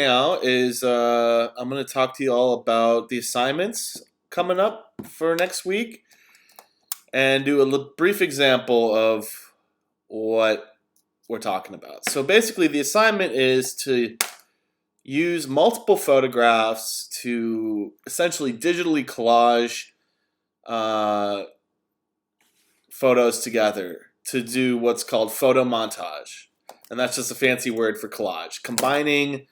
Now is I'm going to talk to you all about the assignments coming up for next week and do a brief example of what we're talking about. So basically, the assignment is to use multiple photographs to essentially digitally collage uh, photos together to do what's called photo montage. And that's just a fancy word for collage, combining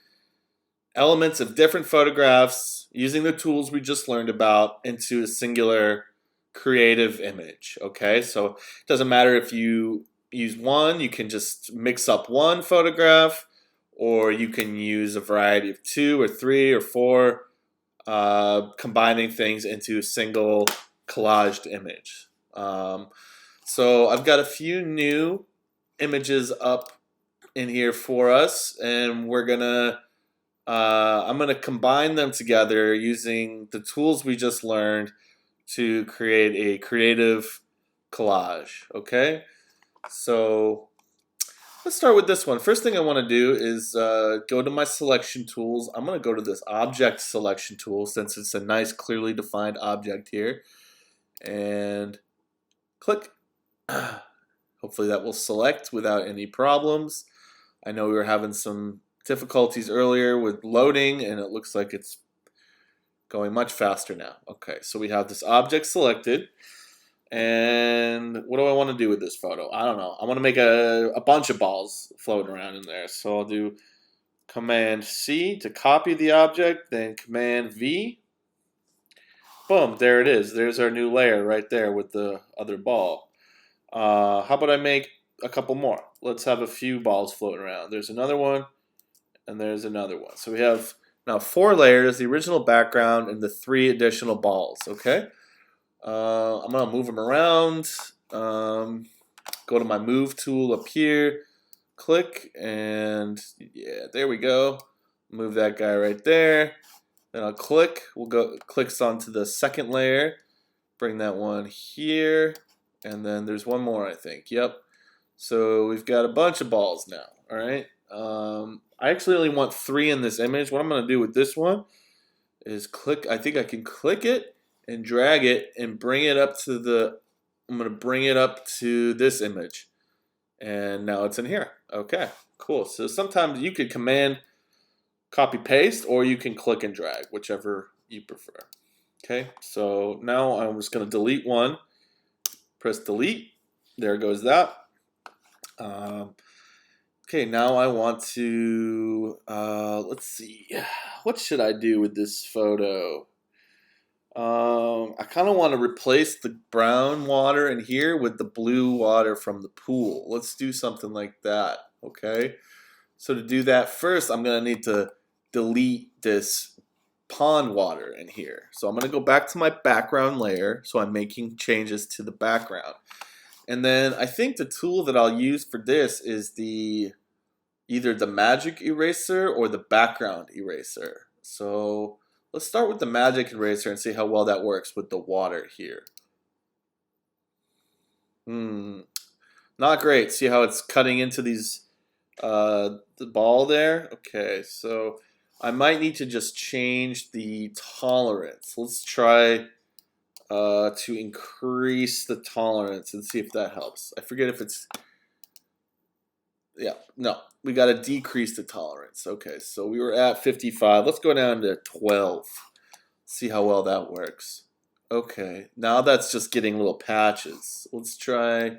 elements of different photographs using the tools we just learned about into a singular creative image. Okay, so it doesn't matter if you use one, you can just mix up one photograph, or you can use a variety of two or three or four, combining things into a single collaged image. So I've got a few new images up in here for us, and I'm gonna combine them together using the tools we just learned to create a creative collage. Okay, so let's start with this one. First thing I want to do is go to my selection tools. I'm gonna go to this object selection tool since it's a nice, clearly defined object here, and click. Hopefully that will select without any problems. I know we were having some difficulties earlier with loading, and it looks like it's going much faster now. Okay, so we have this object selected, and what do I want to do with this photo? I don't know. I want to make a bunch of balls floating around in there, so I'll do Command C to copy the object, then Command V. Boom, there it is. There's our new layer right there with the other ball. How about I make a couple more? Let's have a few balls floating around. There's another one, and there's another one. So we have now 4 layers, the original background, and the 3 additional balls. Okay, I'm gonna move them around. Go to my move tool up here, click, and yeah, there we go. Move that guy right there. Then I'll click. We'll go clicks onto the second layer. Bring that one here, and then there's one more, I think. Yep. So we've got a bunch of balls now. All right. I actually only want 3 in this image. What I'm going to do with this one is click. I think I can click it and drag it and bring it up to the. I'm going to bring it up to this image, and now it's in here. Okay, cool. So sometimes you could command copy paste, or you can click and drag, whichever you prefer. Okay, so now I'm just going to delete one. Press delete. There goes that. Okay, now I want to, let's see, what should I do with this photo? I kind of want to replace the brown water in here with the blue water from the pool. Let's do something like that, okay? So to do that, first I'm going to need to delete this pond water in here. So I'm going to go back to my background layer, so I'm making changes to the background. And then I think the tool that I'll use for this is either the magic eraser or the background eraser. So let's start with the magic eraser and see how well that works with the water here. Not great. See how it's cutting into these the ball there? Okay, so I might need to just change the tolerance. Let's try to increase the tolerance and see if that helps. I forget if it's, yeah, no, we got to decrease the tolerance. Okay, so we were at 55. Let's go down to 12. See how well that works. Okay, now that's just getting little patches. Let's try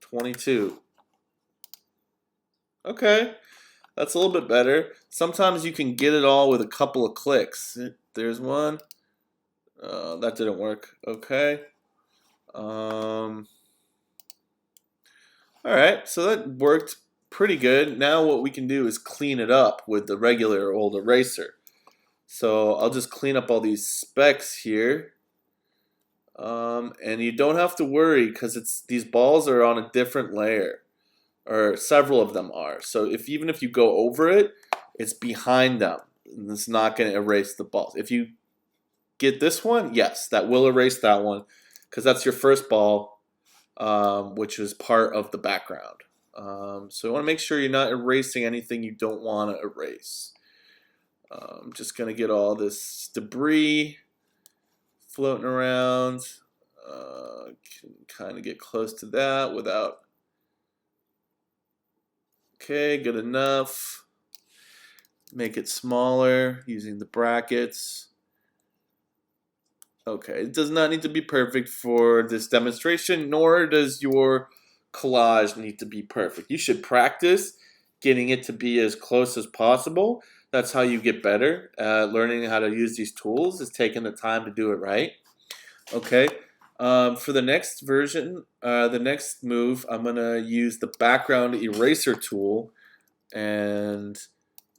22. Okay, that's a little bit better. Sometimes you can get it all with a couple of clicks. There's one. That didn't work. Okay. All right, so that worked pretty good. Now what we can do is clean it up with the regular old eraser. So I'll just clean up all these specks here. And you don't have to worry because these balls are on a different layer, or several of them are. So even if you go over it, it's behind them. And it's not going to erase the balls. If you get this one, yes, that will erase that one because that's your first ball, which is part of the background. So you want to make sure you're not erasing anything you don't want to erase. I'm just gonna get all this debris floating around. Can kind of get close to that without. Okay, good enough. Make it smaller using the brackets. Okay, it does not need to be perfect for this demonstration, nor does your collage need to be perfect. You should practice getting it to be as close as possible. That's how you get better at learning how to use these tools, is taking the time to do it right. Okay, for the next version, the next move, I'm going to use the background eraser tool, and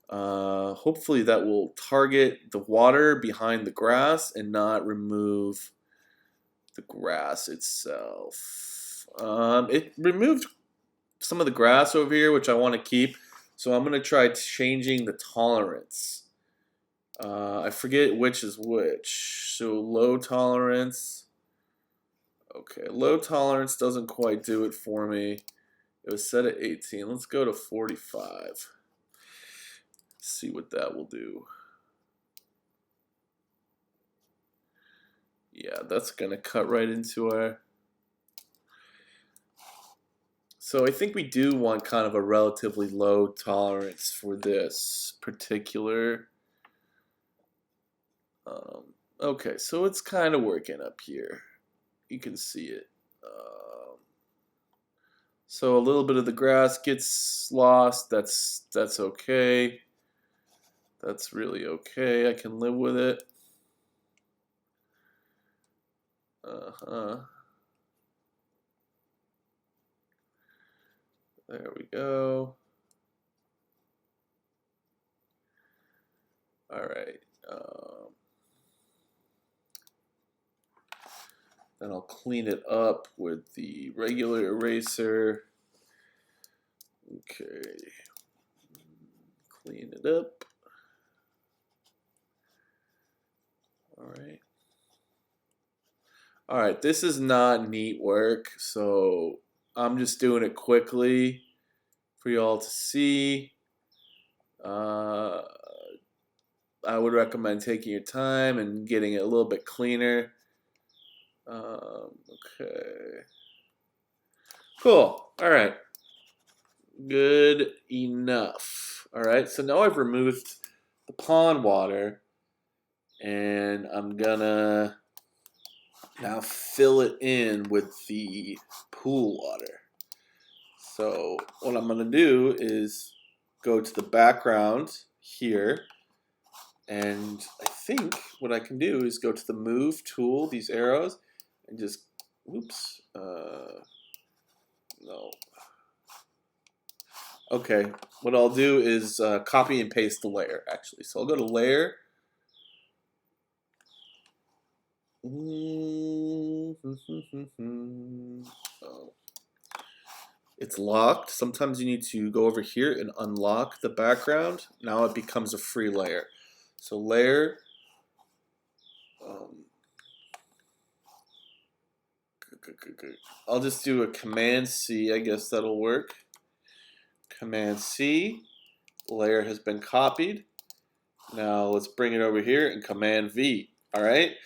hopefully that will target the water behind the grass and not remove the grass itself. It removed some of the grass over here, which I want to keep, so I'm going to try changing the tolerance. I forget which is which. So low tolerance. Okay, low tolerance doesn't quite do it for me. It was set at 18. Let's go to 45. See what that will do. Yeah, that's gonna cut right into our. So I think we do want kind of a relatively low tolerance for this particular. Okay, so it's kind of working up here. You can see it. So a little bit of the grass gets lost. That's okay. That's really okay. I can live with it. There we go. All right. Then I'll clean it up with the regular eraser. Okay. Clean it up. All right. All right, this is not neat work, so I'm just doing it quickly for y'all to see. I would recommend taking your time and getting it a little bit cleaner. Okay. Cool. All right. Good enough. All right. So now I've removed the pond water, and I'm gonna now fill it in with the pool water. So what I'm gonna do is go to the background here, and I think what I can do is go to the move tool, these arrows, and just, oops, no. Okay, what I'll do is copy and paste the layer, actually. So I'll go to layer. Oh. It's locked. Sometimes you need to go over here and unlock the background. Now it becomes a free layer. So layer. I'll just do a Command C. I guess that'll work. Command C. Layer has been copied. Now let's bring it over here and Command V. All right.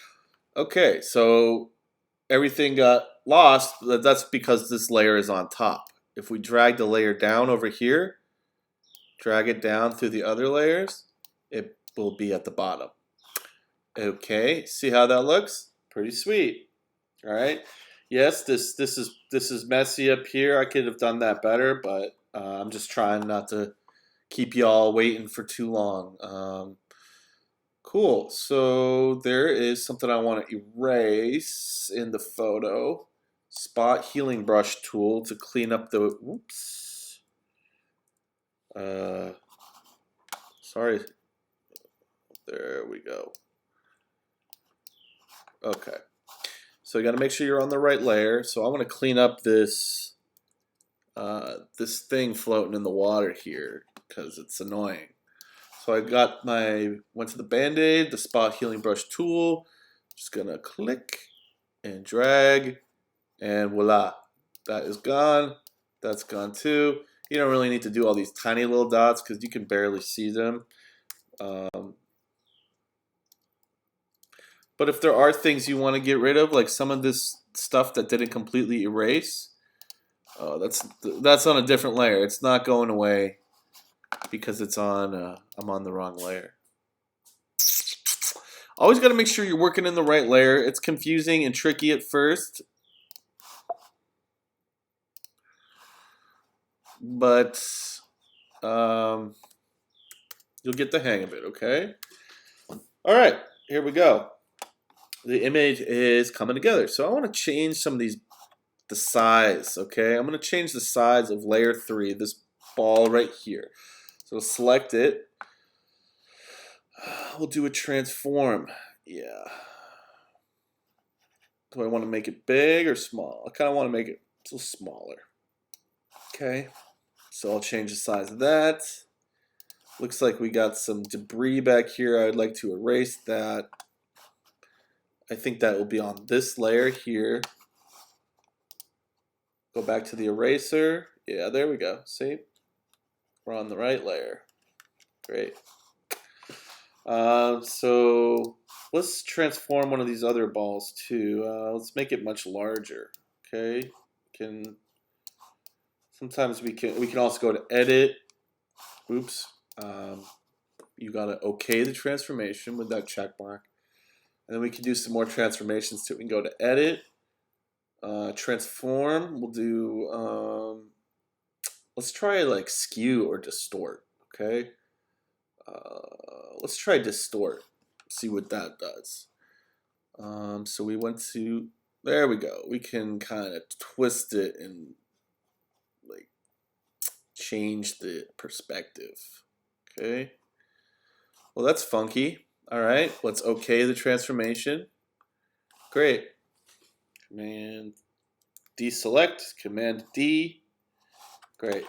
Okay. So everything got lost. That's because this layer is on top. If we drag the layer down over here, drag it down through the other layers, it will be at the bottom. Okay, see how that looks? Pretty sweet. All right. Yes, this is messy up here. I could have done that better, but I'm just trying not to keep y'all waiting for too long. Cool. So there is something I want to erase in the photo. Spot healing brush tool to clean up the. Whoops. Sorry. There we go. Okay. So you got to make sure you're on the right layer. So I want to clean up this this thing floating in the water here because it's annoying. So I went to the Band-Aid, the spot healing brush tool. Just gonna click and drag, and voila, that is gone. That's gone too. You don't really need to do all these tiny little dots because you can barely see them. But if there are things you want to get rid of, like some of this stuff that didn't completely erase, that's on a different layer. It's not going away because it's on. I'm on the wrong layer. Always got to make sure you're working in the right layer. It's confusing and tricky at first, but you'll get the hang of it. Okay. All right. Here we go. The image is coming together. So I want to change some of the size. Okay. I'm going to change the size of layer 3. This ball right here. So select it. We'll do a transform. Yeah. Do I want to make it big or small? I kind of want to make it a little smaller. Okay. So I'll change the size of that. Looks like we got some debris back here. I'd like to erase that. I think that will be on this layer here. Go back to the eraser. Yeah, there we go. See? We're on the right layer. Great. So let's transform one of these other balls too. Let's make it much larger. Okay. Sometimes we can also go to edit. Oops. You gotta okay the transformation with that check mark. And then we can do some more transformations too. We can go to edit, transform. We'll do let's try like skew or distort. Okay. Let's try distort. See what that does. So we went to, there we go. We can kind of twist it and like change the perspective. Okay. Well, that's funky. All right. Let's okay the transformation. Great. Command deselect. Command D. Great.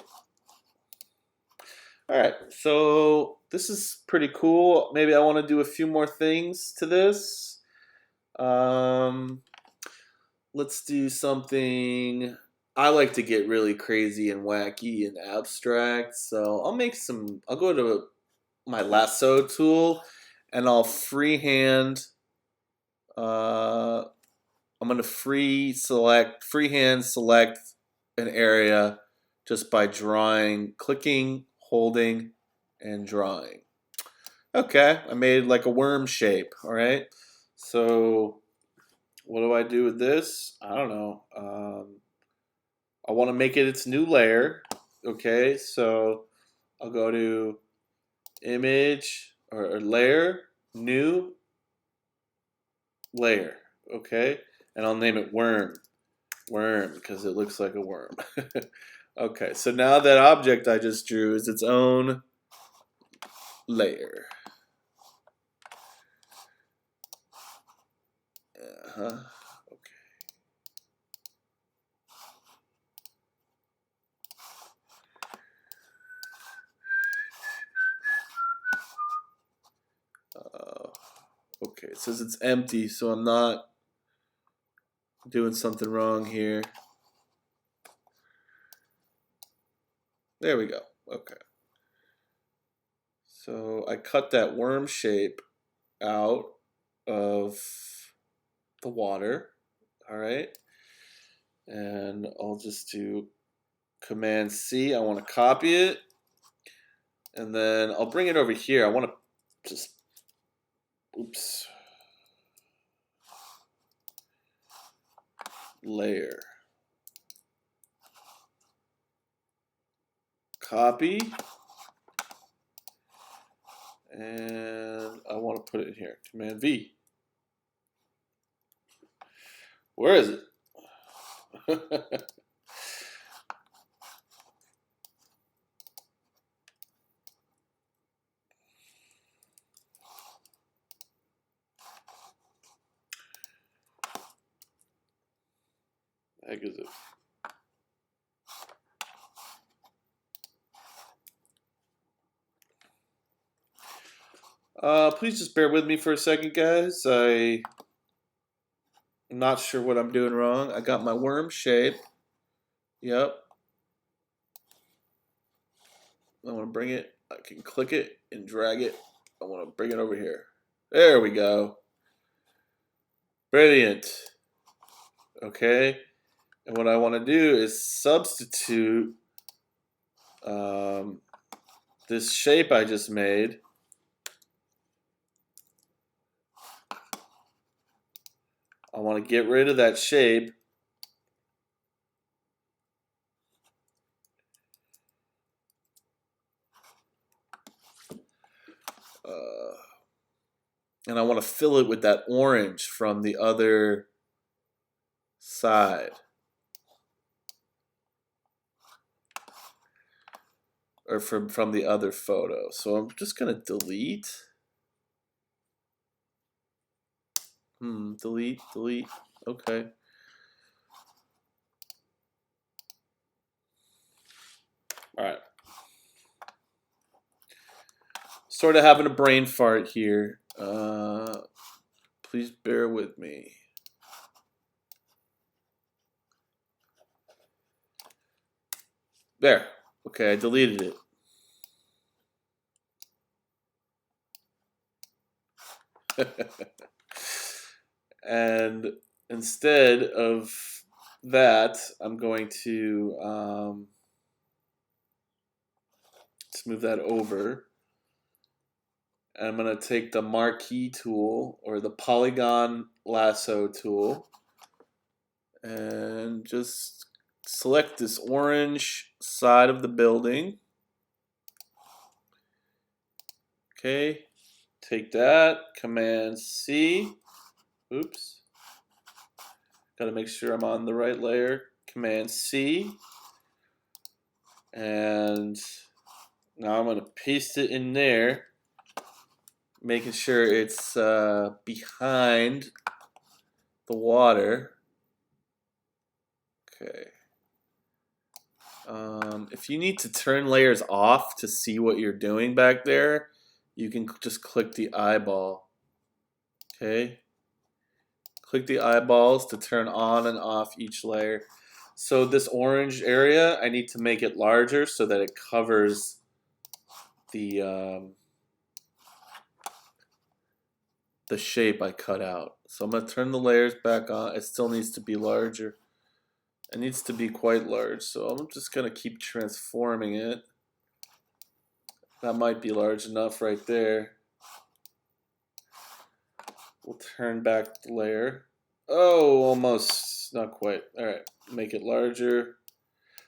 All right. So this is pretty cool. Maybe I want to do a few more things to this. Let's do something. I like to get really crazy and wacky and abstract. So I'll go to my lasso tool and I'll freehand. I'm going to freehand select an area just by drawing, clicking, holding, and drawing. Okay, I made like a worm shape, all right? So what do I do with this? I don't know. I want to make it its new layer, okay? So I'll go to image or layer, new layer, okay? And I'll name it worm because it looks like a worm. Okay, so now that object I just drew is its own layer. Okay. Okay, it says it's empty, so I'm not doing something wrong here. There we go. Okay. So I cut that worm shape out of the water. All right. And I'll just do Command C. I want to copy it. And then I'll bring it over here. I want to just, oops. Layer. Copy. And I want to put it in here. Command V. Where is it? Heck is it? Please just bear with me for a second, guys. I'm not sure what I'm doing wrong. I got my worm shape. Yep. I want to bring it. I can click it and drag it. I want to bring it over here. There we go. Brilliant. Okay. And what I want to do is substitute this shape I just made. I want to get rid of that shape. And I want to fill it with that orange from the other side. Or from the other photo. So I'm just going to delete. Delete. Okay. All right. Sort of having a brain fart here. Please bear with me. There. Okay, I deleted it. And instead of that, I'm going to let's move that over. And I'm going to take the marquee tool or the polygon lasso tool and just select this orange side of the building. Okay, take that, Command C. Oops. Got to make sure I'm on the right layer. Command C. And now I'm going to paste it in there, making sure it's behind the water. Okay. If you need to turn layers off to see what you're doing back there, you can just click the eyeball. Okay. Click the eyeballs to turn on and off each layer. So this orange area, I need to make it larger so that it covers the shape I cut out. So I'm going to turn the layers back on. It still needs to be larger. It needs to be quite large. So I'm just going to keep transforming it. That might be large enough right there. We'll turn back the layer. Oh, almost. Not quite. All right. Make it larger.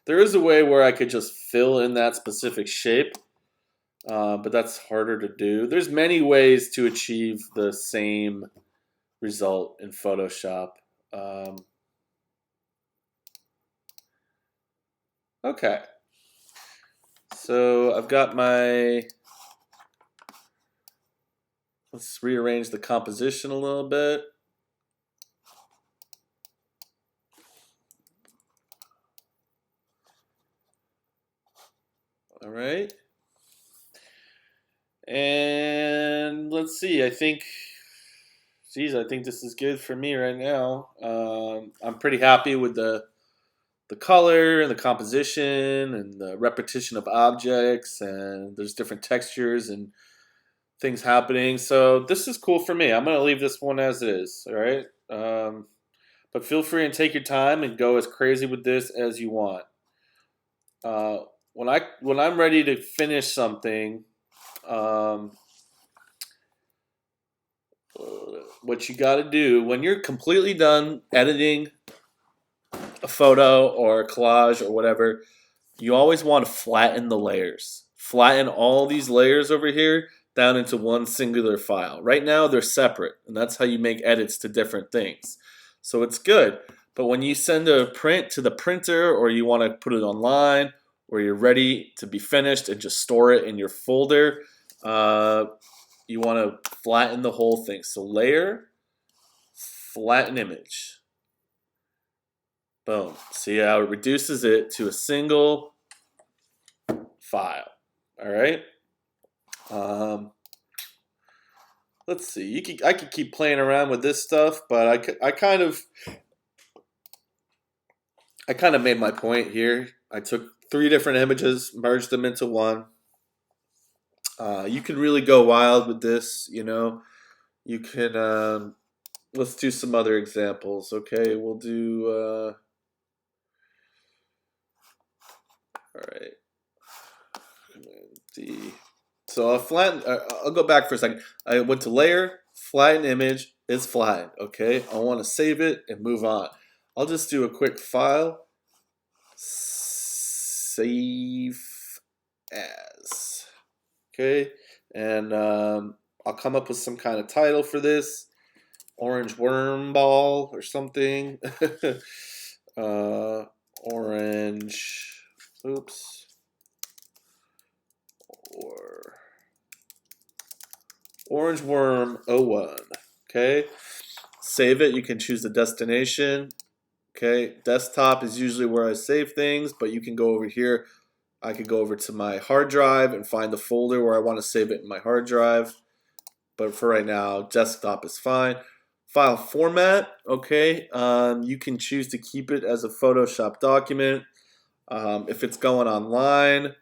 There is a way where I could just fill in that specific shape, but that's harder to do. There's many ways to achieve the same result in Photoshop. Okay. So I've got my... Let's rearrange the composition a little bit. All right. And let's see, I think this is good for me right now. I'm pretty happy with the color and the composition and the repetition of objects, and there's different textures and things happening. So this is cool for me. I'm going to leave this one as is, all right? But feel free and take your time and go as crazy with this as you want. When I'm ready to finish something, what you got to do when you're completely done editing a photo or a collage or whatever, you always want to flatten the layers. Flatten all these layers over here down into one singular file. Right now they're separate, and that's how you make edits to different things. So it's good. But when you send a print to the printer, or you want to put it online, or you're ready to be finished and just store it in your folder, you want to flatten the whole thing. So layer, flatten image. Boom. See how it reduces it to a single file. All right. Let's see. I could keep playing around with this stuff, but I kind of made my point here. I took 3 different images, merged them into one. You can really go wild with this. You know, you can let's do some other examples. Okay, we'll do. All right. Command D. So I'll flatten. I'll go back for a second. I went to layer, flatten image. It's flattened. Okay. I want to save it and move on. I'll just do a quick file. Save as. Okay. And I'll come up with some kind of title for this. Orange worm ball or something. Orange. Oops. Or Orange Worm 01. Okay. Save it. You can choose the destination. Okay. Desktop is usually where I save things, but you can go over here. I could go over to my hard drive and find the folder where I want to save it in my hard drive. But for right now, desktop is fine. File format. Okay. You can choose to keep it as a Photoshop document. If it's going online,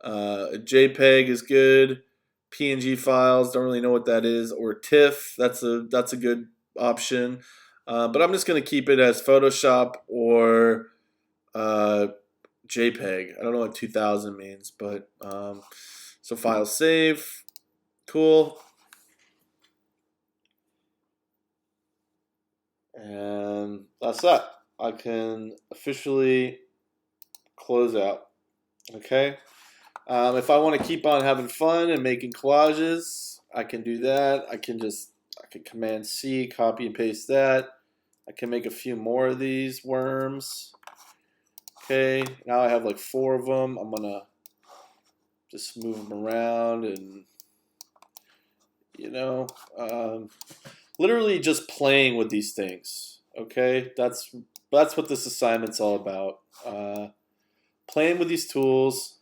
JPEG is good. PNG files, don't really know what that is, or TIFF. That's a good option. But I'm just going to keep it as Photoshop or JPEG. I don't know what 2000 means, but so file save. Cool. And that's that. I can officially close out. Okay. If I want to keep on having fun and making collages, I can do that. I can Command C, copy and paste that. I can make a few more of these worms. Okay, now I have like 4 of them. I'm gonna just move them around and, you know, literally just playing with these things. Okay, that's what this assignment's all about. Playing with these tools.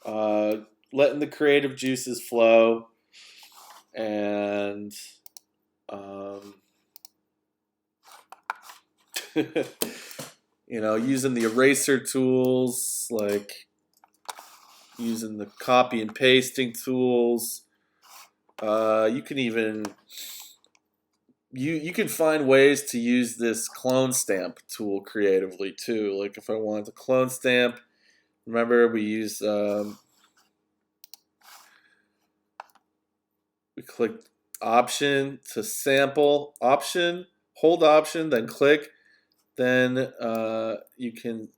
Letting the creative juices flow, and you know, using the eraser tools, like using the copy and pasting tools. You can even you can find ways to use this clone stamp tool creatively too. Like if I wanted to clone stamp, remember we use we click option to sample, option, hold option, then click, then you can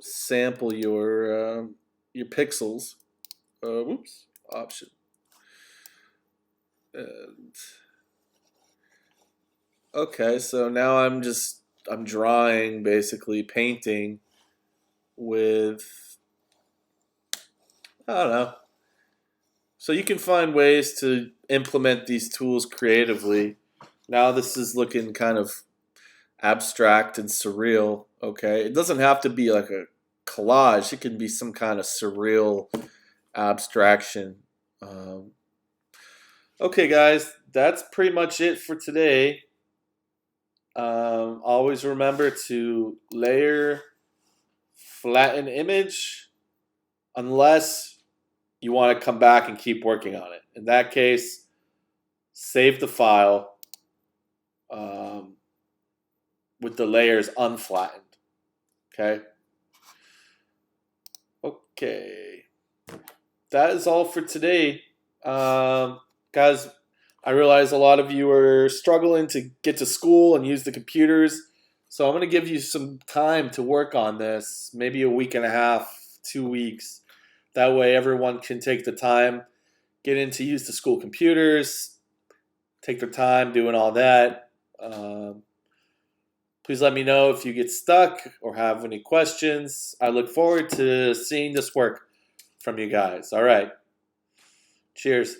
sample your pixels. Whoops, option. And okay, so now I'm drawing, basically painting with, I don't know. So you can find ways to implement these tools creatively. Now this is looking kind of abstract and surreal. Okay, it doesn't have to be like a collage. It can be some kind of surreal abstraction. Okay, guys, that's pretty much it for today. Always remember to layer, flatten image, unless you want to come back and keep working on it. In that case, save the file with the layers unflattened. Okay? Okay. That is all for today. Guys, I realize a lot of you are struggling to get to school and use the computers. So I'm going to give you some time to work on this, maybe a week and a half, 2 weeks. That way everyone can take the time, get in to use the school computers, take their time doing all that. Please let me know if you get stuck or have any questions. I look forward to seeing this work from you guys. All right. Cheers.